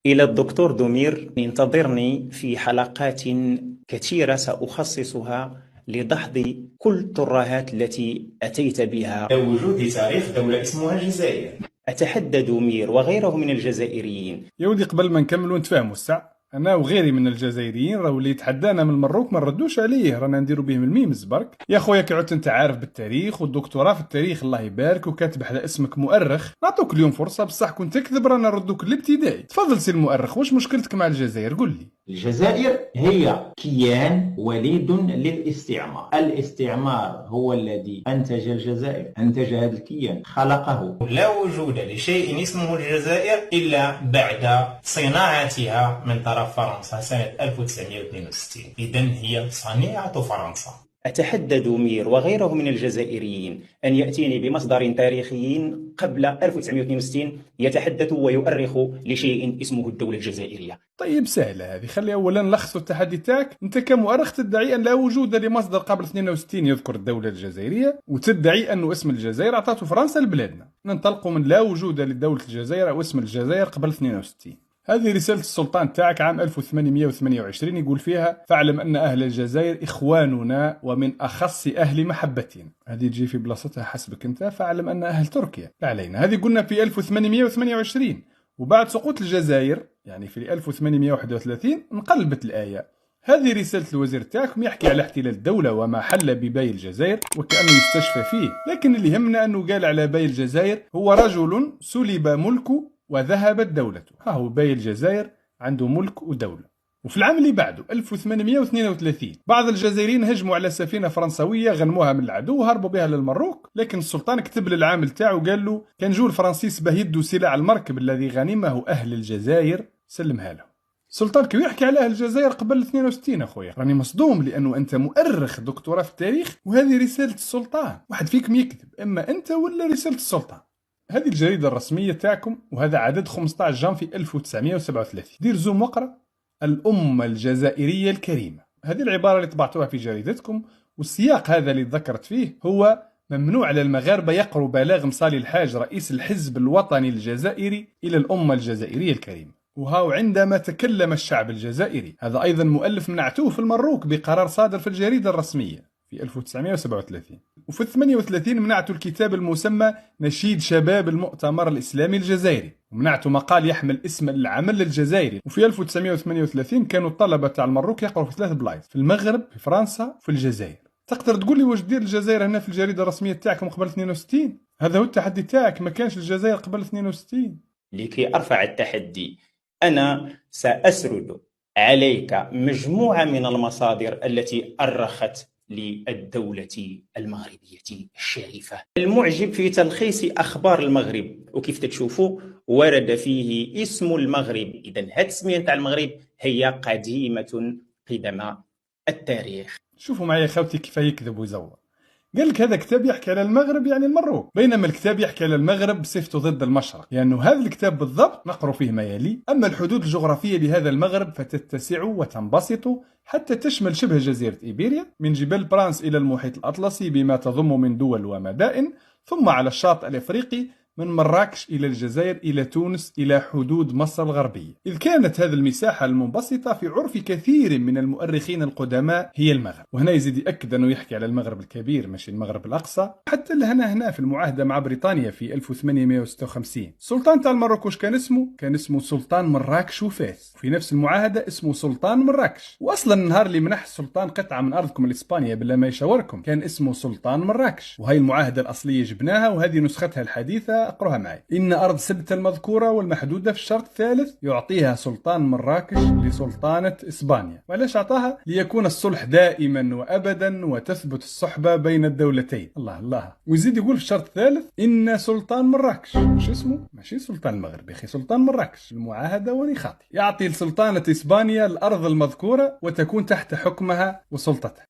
إلى الدكتور دومير، انتظرني في حلقات كثيرة سأخصصها لدحض كل الترهات التي أتيت بها وجود تاريخ دولة اسمها الجزائر. أتحدى دومير وغيره من الجزائريين. يا ودي قبل ما نكملوا نتفاهموا الساعة، انا وغيري من الجزائريين راهو اللي يتحدانا من المروك ما نردوش عليه، رانا نديروا بهم الميمز برك. يا خويا كي عدت انت عارف بالتاريخ والدكتوراه في التاريخ الله يبارك وكاتب على اسمك مؤرخ، نعطوك اليوم فرصه بصح كنت تكذب رانا نردوك الابتدائي. تفضل سي المؤرخ، واش مشكلتك مع الجزائر؟ قل لي. الجزائر هي كيان وليد للاستعمار. الاستعمار هو الذي أنتج الجزائر، أنتج هذا الكيان، خلقه. لا وجود لشيء اسمه الجزائر إلا بعد صناعتها من طرف فرنسا سنة 1962. إذن هي صنيعة فرنسا. أتحدى دومير وغيره من الجزائريين أن يأتيني بمصدر تاريخي قبل 1962 يتحدث ويؤرخ لشيء اسمه الدولة الجزائرية. طيب سهلة هذه، خلي أولا نلخص التحدي تاعك. أنت كمؤرخ تدعي أن لا وجود لمصدر قبل 62 يذكر الدولة الجزائرية، وتدعي أن اسم الجزائر أعطته فرنسا لبلادنا. ننطلق من لا وجود لدولة الجزائر أو اسم الجزائر قبل 62. هذه رسالة السلطان تاعك عام 1828 يقول فيها: فاعلم أن أهل الجزائر إخواننا ومن أخص أهل محبتنا. هذه تجي في بلاصتها حسبك أنت، فاعلم أن أهل تركيا لا علينا. هذه قلنا في 1828، وبعد سقوط الجزائر يعني في 1831 انقلبت الآية. هذه رسالة الوزير تاعكم يحكي على احتلال الدولة وما حل بباي الجزائر وكأنه يستشفى فيه، لكن اللي يهمنا أنه قال على باي الجزائر: هو رجل سلب ملكه وذهبت دولته. ها هو باي الجزائر عنده ملك ودولة. وفي العام اللي بعده 1832 بعض الجزائريين هجموا على سفينة فرنسوية غنموها من العدو وهربوا بها للمروك، لكن السلطان كتب للعامل تاعو وقال له: كان جو الفرنسيس باه يدوا سلاح المركب الذي غنمه أهل الجزائر سلمها له. السلطان كي يحكي على أهل الجزائر قبل 62 أخويا راني مصدوم، لأنه أنت مؤرخ دكتوراه في التاريخ وهذه رسالة السلطان. واحد فيكم يكذب، إما أنت ولا رسالة السلطان. هذه الجريدة الرسمية تاعكم وهذا عدد 15 جانفي 1937. دير زوم وقرأ: الأمة الجزائرية الكريمة. هذه العبارة اللي طبعتوها في جريدتكم، والسياق هذا اللي ذكرت فيه هو: ممنوع على المغاربة يقروا بلاغ مصالي الحاج رئيس الحزب الوطني الجزائري إلى الأمة الجزائرية الكريمة. وهاو عندما تكلم الشعب الجزائري، هذا أيضا مؤلف منعتوه في المروك بقرار صادر في الجريدة الرسمية في 1937. وفي 38 منعتوا الكتاب المسمى نشيد شباب المؤتمر الإسلامي الجزائري، ومنعتوا مقال يحمل اسم العمل الجزائري. وفي 1938 كانوا الطلبة تاع المروك يقروا في 3 بلايص: في المغرب، في فرنسا، في الجزائر. تقدر تقول لي واش دير الجزائر هنا في الجريدة الرسمية تاعكم قبل 62؟ هذا هو التحدي تاعك، ما كانش الجزائر قبل 62. لكي أرفع التحدي أنا سأسرد عليك مجموعة من المصادر التي أرخت للدولة المغربية الشريفة. المعجب في تلخيص أخبار المغرب وكيف تشوفوا ورد فيه اسم المغرب. إذن هاد التسمية نتاع المغرب هي قديمة قدم التاريخ. شوفوا معايا خوتي كيف يكذب ويزور. قال لك هذا كتاب يحكي على المغرب يعني المروك، بينما الكتاب يحكي على المغرب بصفته ضد المشرق، لأنه يعني هذا الكتاب بالضبط نقرأ فيه ما يلي: أما الحدود الجغرافية لهذا المغرب فتتسع وتنبسط حتى تشمل شبه جزيرة إيبيريا من جبال برانس إلى المحيط الأطلسي بما تضم من دول ومدائن، ثم على الشاطئ الإفريقي من مراكش إلى الجزائر إلى تونس إلى حدود مصر الغربية. إذ كانت هذه المساحة المنبسطة في عرف كثير من المؤرخين القدماء هي المغرب. وهنا يزيد يأكد أنه يحكي على المغرب الكبير ماشي المغرب الأقصى. حتى هنا في المعاهدة مع بريطانيا في 1856 السلطان تاع المروك واش كان اسمه؟ كان اسمه سلطان مراكش وفاس. في نفس المعاهدة اسمه سلطان مراكش. وأصلا النهار اللي منح السلطان قطعة من أرضكم الإسبانية بلا ما يشاوركم كان اسمه سلطان مراكش. وهي المعاهدة الأصلية جبناها وهذه نسختها الحديثة، اقروها معي: إن أرض سبتة المذكورة والمحدودة في الشرط الثالث يعطيها سلطان مراكش لسلطانة إسبانيا. وعلاش أعطاها؟ ليكون الصلح دائما وأبدا وتثبت الصحبة بين الدولتين. الله الله. ويزيد يقول في الشرط الثالث: إن سلطان مراكش مش اسمه ماشي سلطان المغرب يا أخي، سلطان مراكش المعاهدة ونخاطي يعطي لسلطانة إسبانيا الأرض المذكورة وتكون تحت حكمها وسلطتها.